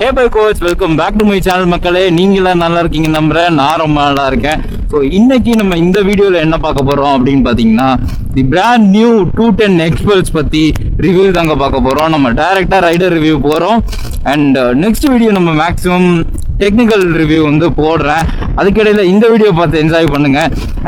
ஹே பை கோச், welcome back to my channel மக்களே. நீங்களாம் நல்லா இருக்கீங்க நம்புறேன். நான் ரொம்ப நல்லா இருக்கேன். ஸோ இன்னைக்கு நம்ம இந்த வீடியோவில் என்ன பார்க்க போகிறோம் அப்படின்னு பார்த்தீங்கன்னா, தி பிராண்ட் நியூ 210 எக்ஸ்பல்ஸ் பற்றி ரிவ்யூ தாங்க பார்க்க போகிறோம். நம்ம டைரெக்டாக ரைடர் ரிவ்யூ போகிறோம். அண்ட் நெக்ஸ்ட் வீடியோ நம்ம மேக்ஸிமம் டெக்னிக்கல் ரிவ்யூ வந்து போடுறேன். அதுக்கிடையில் இந்த வீடியோ பார்த்து என்ஜாய் பண்ணுங்க.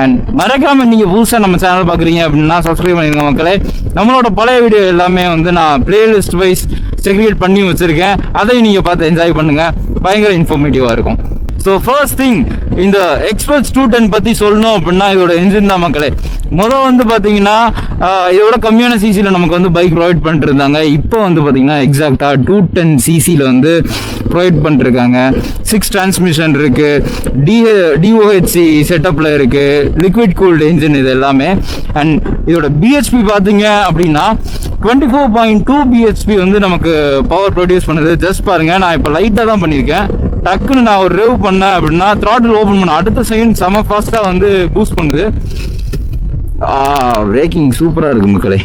அண்ட் மறக்காம நீங்கள் புதுசாக நம்ம சேனல் பார்க்குறீங்க அப்படின்னா சப்ஸ்கிரைப் பண்ணிடுங்க மக்களே. நம்மளோட பழைய வீடியோ எல்லாமே வந்து நான் பிளேலிஸ்ட் வைஸ் செக்ரிகேட் பண்ணி வச்சிருக்கேன். அதையும் நீங்கள் பார்த்து என்ஜாய் பண்ணுங்க. பயங்கர இன்ஃபர்மேட்டிவாக இருக்கும். ஸோ ஃபர்ஸ்ட் திங், இந்த எக்ஸ்பல்ஸ் 210 பற்றி சொல்லணும் அப்படின்னா இதோட என்ஜின் தான் மக்களே. முதல் வந்து பார்த்தீங்கன்னா இதோட கம்மியான சிசியில் நமக்கு வந்து பைக் ப்ரொவைட் பண்ணிட்டு இருந்தாங்க. இப்போ வந்து பார்த்தீங்கன்னா எக்ஸாக்டாக 210 சிசியில் வந்து ப்ரொவைட் பண்ணிருக்காங்க. 6 டிரான்ஸ்மிஷன் இருக்குது, டிஓஹெச்சி செட்டப்பில் இருக்குது, லிக்விட் கூல்டு என்ஜின் இது எல்லாமே. அண்ட் இதோட பிஹெச்பி பார்த்தீங்க அப்படின்னா 24.2 பிஹெச்பி வந்து நமக்கு பவர் ப்ரொடியூஸ் பண்ணுது. ஜஸ்ட் பாருங்க, நான் இப்போ லைட்டாக தான் பண்ணியிருக்கேன். டக்குன்னு நான் ஒரு ரிவ் பண்ணேன் அப்படின்னா த்ராட்டில் ஓப்பன் பண்ண அடுத்த செகண்ட் செம ஃபாஸ்ட்டாக வந்து பூஸ்ட் பண்ணுது. பிரேக்கிங் சூப்பராக இருக்கு மக்களே.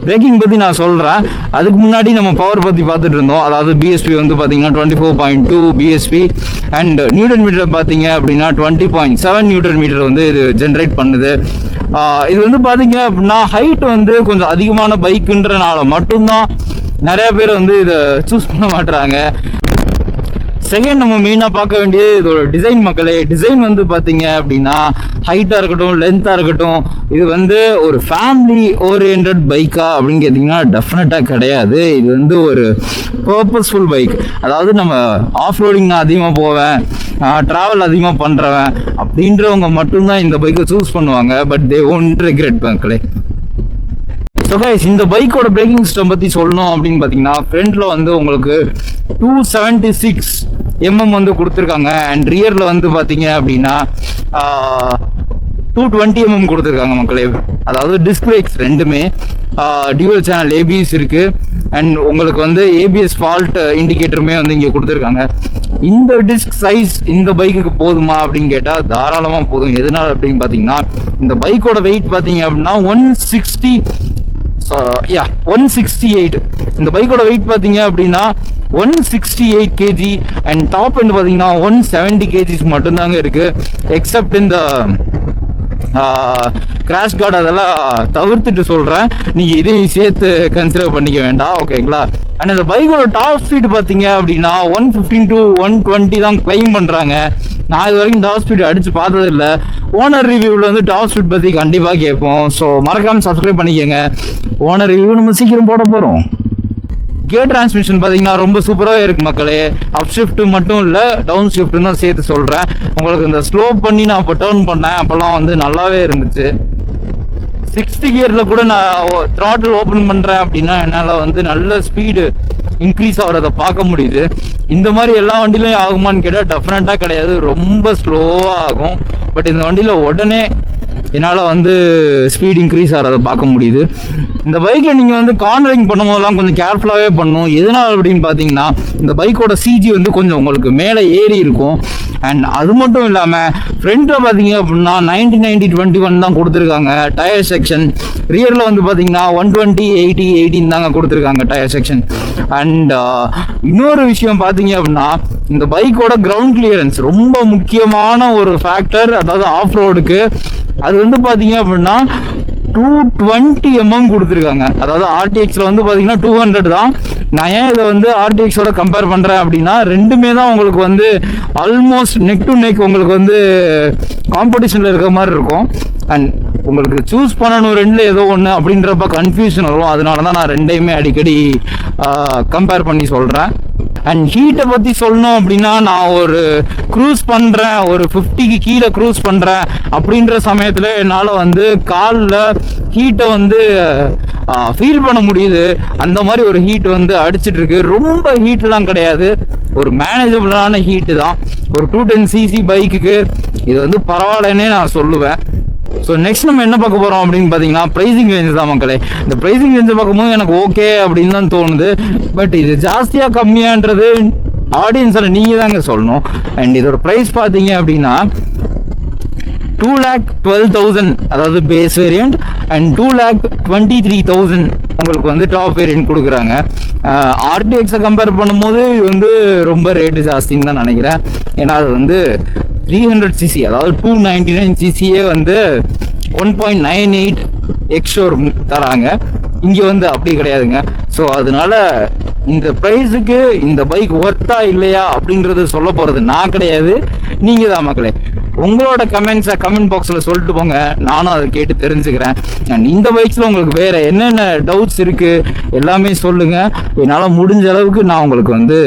பிரேக்கிங் பற்றி நான் சொல்கிறேன். அதுக்கு முன்னாடி நம்ம பவர் பற்றி பார்த்துட்டு இருந்தோம். அதாவது பிஎஸ்பி வந்து பார்த்தீங்கன்னா 24.2 பிஎஸ்பி அண்ட் நியூட்டன் மீட்டர் பார்த்தீங்க அப்படின்னா 20.7 நியூட்டன் மீட்டர் வந்து இது ஜென்ரேட் பண்ணுது. இது வந்து பார்த்தீங்க அப்படின்னா ஹைட் வந்து கொஞ்சம் அதிகமான பைக்குன்றனால மட்டும்தான் நிறைய பேர் வந்து இதை சூஸ் பண்ண மாட்டுறாங்க. செகண்ட், நம்ம மெயினாக பார்க்க வேண்டியது இதோட டிசைன் மக்களே. டிசைன் வந்து பார்த்தீங்க அப்படின்னா ஹைட்டாக இருக்கட்டும், லென்த்தாக இருக்கட்டும், இது வந்து ஒரு ஃபேமிலி ஓரியன்ட் பைக்கா அப்படின்னு கேட்டிங்கன்னா டெஃபினட்டாக கிடையாது. இது வந்து ஒரு பர்பஸ்ஃபுல் பைக். அதாவது நம்ம ஆஃப் ரோடிங் நான் அதிகமாக போவேன், ட்ராவல் அதிகமாக பண்ணுறவன் அப்படின்றவங்க மட்டும்தான் இந்த பைக்கை சூஸ் பண்ணுவாங்க. பட் தே ஒன்ட் ரெக்ரெட் மக்களே. ஸோ கைஸ், இந்த பைக்கோட பிரேக்கிங் சிஸ்டம் பற்றி சொல்லணும் அப்படின்னு பார்த்தீங்கன்னா ஃப்ரண்ட்டில் வந்து உங்களுக்கு 276 வந்து கொடுத்துருக்காங்க. அண்ட் ரியரில் வந்து பார்த்தீங்க அப்படின்னா 220 கொடுத்துருக்காங்க மக்களே. அதாவது டிஸ்க் பிரேக்ஸ் ரெண்டுமே டியூவல் சேனல் ஏபிஎஸ் இருக்குது. அண்ட் உங்களுக்கு வந்து ஏபிஎஸ் ஃபால்ட் இண்டிகேட்டருமே வந்து இங்கே கொடுத்துருக்காங்க. இந்த டிஸ்க் சைஸ் இந்த பைக்குக்கு போதுமா அப்படின்னு கேட்டால் தாராளமாக போதும். எதனால அப்படின்னு பார்த்தீங்கன்னா இந்த பைக்கோட வெயிட் பார்த்தீங்க அப்படின்னா 168. இந்த பைக்கோட வெயிட் பார்த்தீங்க அப்படின்னா 168 கேஜி. அண்ட் டாப் எண்ட் பார்த்தீங்கன்னா 170 கேஜிஸ் மட்டும்தாங்க இருக்கு. எக்ஸப்ட் இந்த கிராஷ் கார்டு அதெல்லாம் தவிர்த்துட்டு சொல்கிறேன். நீங்கள் இதையும் சேர்த்து கன்சிடர் பண்ணிக்க வேண்டாம், ஓகேங்களா? அண்ட் இந்த பைக்கோட டாப் ஸ்பீடு பார்த்தீங்க அப்படின்னா 115 to 120 தான் கிளைம் பண்ணுறாங்க. நான் இது வரைக்கும் டாப் ஸ்பீடு அடித்து பார்த்ததில்லை. ஓனர் ரிவ்யூவில் வந்து டாப் ஸ்பீட் பற்றி கண்டிப்பாக கேட்போம். ஸோ மறக்காமல் சப்ஸ்கிரைப் பண்ணிக்கோங்க. ஓனர் ரிவ்யூ நம்ம சீக்கிரம் போட போகிறோம். கியர் டிரான்ஸ்மிஷன் பார்த்தீங்கன்னா ரொம்ப சூப்பராக இருக்குது மக்களே. அப் ஷிஃப்ட் மட்டும் இல்லை, டவுன் ஷிஃப்ட்னு தான் சேர்த்து சொல்கிறேன். உங்களுக்கு இந்த ஸ்லோ பண்ணி நான் இப்போ டர்ன் பண்ணேன், அப்போல்லாம் வந்து நல்லாவே இருந்துச்சு. 6th கியரில் கூட நான் த்ராட்டில் ஓப்பன் பண்ணுறேன் அப்படின்னா என்னால் வந்து நல்ல ஸ்பீடு இன்க்ரீஸ் ஆகிறத பார்க்க முடியுது. இந்த மாதிரி எல்லா வண்டியிலையும் ஆகுமான்னு கேட்டால் டெஃபினட்டாக கிடையாது, ரொம்ப ஸ்லோவாக ஆகும். பட் இந்த வண்டியில் உடனே என்னால் வந்து ஸ்பீட் இன்க்ரீஸ் ஆகிறத பார்க்க முடியுது. இந்த பைக்கை நீங்கள் வந்து கார்னரிங் பண்ணும்போதெல்லாம் கொஞ்சம் கேர்ஃபுல்லாகவே பண்ணணும். எதனால் அப்படின்னு பார்த்தீங்கன்னா இந்த பைக்கோட சிஜி வந்து கொஞ்சம் உங்களுக்கு மேலே ஏறி இருக்கும். அண்ட் அது மட்டும் இல்லாமல் ஃப்ரண்ட்டில் பார்த்தீங்க அப்படின்னா 90-90-21 தான் கொடுத்துருக்காங்க டயர் செக்ஷன். ரியரில் வந்து பார்த்தீங்கன்னா 120-80-18 தாங்க கொடுத்துருக்காங்க டயர் செக்ஷன். அண்ட் இன்னொரு விஷயம் பார்த்தீங்க அப்படின்னா இந்த பைக்கோட கிரவுண்ட் கிளியரன்ஸ் ரொம்ப முக்கியமான ஒரு ஃபேக்டர். அதாவது ஆஃப் ரோடுக்கு அது வந்து பார்த்தீங்க அப்படின்னா 220 கொடுத்துருக்காங்க. அதாவது ஆர்டிஎக்ஸில் வந்து பார்த்தீங்கன்னா 200 தான். நான் ஏன் இதை வந்து ஆர்டிஎக்ஸோட கம்பேர் பண்ணுறேன் அப்படின்னா ரெண்டுமே தான் உங்களுக்கு வந்து ஆல்மோஸ்ட் நெக் டு நெக் உங்களுக்கு வந்து காம்படிஷனில் இருக்கிற மாதிரி இருக்கும். அண்ட் உங்களுக்கு சூஸ் பண்ணணும் ரெண்டில் ஏதோ ஒன்று அப்படின்றப்ப கன்ஃபியூஷன் வரும். அதனால தான் நான் ரெண்டையுமே அடிக்கடி கம்பேர் பண்ணி சொல்கிறேன். அண்ட் ஹீட்டை பற்றி சொல்லணும் அப்படின்னா நான் ஒரு க்ரூஸ் பண்ணுறேன், ஒரு 50க்கு கீழே க்ரூஸ் பண்ணுறேன் அப்படின்ற சமயத்தில் என்னால் வந்து காலில் ஹீட்டை வந்து ஃபீல் பண்ண முடியுது. அந்த மாதிரி ஒரு ஹீட் வந்து அடிச்சிட்டு இருக்கு. ரொம்ப ஹீட்லாம் கிடையாது, ஒரு மேனேஜபிளான ஹீட்டு தான். ஒரு 210 சிசி பைக்குக்கு இது வந்து பரவாயில்லன்னே நான் சொல்லுவேன். ஸோ நெக்ஸ்ட் நம்ம என்ன பார்க்க போகிறோம் அப்படின்னு பார்த்தீங்கன்னா ப்ரைஸிங் ரேஞ்சு தான் மக்களே. இந்த ப்ரைஸிங் ரேஞ்சை பார்க்கும்போது எனக்கு ஓகே அப்படின்னு தான் தோணுது. பட் இது ஜாஸ்தியாக கம்மியான்றது ஆடியன்ஸில் நீங்கள் தாங்க சொல்லணும். அண்ட் இதோட ப்ரைஸ் பார்த்தீங்க அப்படின்னா 2,12,000 அதாவது பேஸ் வேரியண்ட் அண்ட் 2,23,000 உங்களுக்கு வந்து டாப் வேரியன்ட் கொடுக்குறாங்க. RTX கம்பேர் பண்ணும்போது இது வந்து ரொம்ப ரேட்டு ஜாஸ்தின்னு தான் நினைக்கிறேன். ஏன்னா அது வந்து 300cc, அதாவது 299cc வந்து 1.98 எக்ஸ்ஷோரூம் தராங்க. இங்கே வந்து அப்படி கிடையாதுங்க. ஸோ அதனால இந்த ப்ரைஸுக்கு இந்த பைக் ஒர்த்தா இல்லையா அப்படின்றது சொல்ல போகிறது நான் கிடையாது, நீங்கள் தான் மக்களே. உங்களோட கமெண்ட்ஸை கமெண்ட் பாக்ஸில் சொல்லிட்டு போங்க, நானும் அதை கேட்டு தெரிஞ்சுக்கிறேன். அண்ட் இந்த பைக்ஸில் உங்களுக்கு வேறு என்னென்ன டவுட்ஸ் இருக்குது எல்லாமே சொல்லுங்கள். என்னால் முடிஞ்ச அளவுக்கு நான் உங்களுக்கு வந்து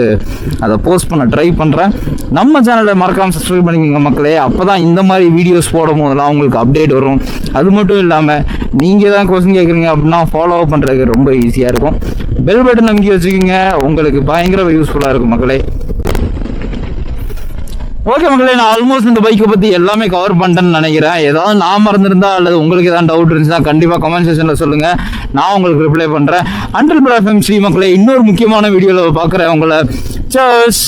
அதை போஸ்ட் பண்ண ட்ரை பண்ணுறேன். நம்ம சேனலை மறக்காமல் சப்ஸ்கிரைப் பண்ணிக்கோங்க மக்களே. அப்போ தான் இந்த மாதிரி வீடியோஸ் போடும் போதெல்லாம் உங்களுக்கு அப்டேட் வரும். அது மட்டும் இல்லாமல் நீங்கள் தான் கொஸ்டின் கேட்குறீங்க அப்படின்னா ஃபாலோ பண்ணுறதுக்கு ரொம்ப ஈஸியாக இருக்கும். பெல் பட்டன் நம்பி வச்சுக்கோங்க, உங்களுக்கு பயங்கர யூஸ்ஃபுல்லாக இருக்கும் மக்களே. ஓகே மக்களே, நான் ஆல்மோஸ்ட் இந்த பைக்கை பற்றி எல்லாமே கவர் பண்ணிட்டேன்னு நினைக்கிறேன். ஏதாவது நான் மறந்துருந்தா அல்லது உங்களுக்கு ஏதாவது டவுட் இருந்துச்சுன்னா கண்டிப்பாக கமெண்ட் செக்ஷனில் சொல்லுங்கள், நான் உங்களுக்கு ரிப்ளை பண்ணுறேன். அண்டல் பிளாட்ஃபார்ம் ஸ்ரீ மக்களே, இன்னொரு முக்கியமான வீடியோவில் பார்க்குறேன் உங்களை. சர்ஸ்.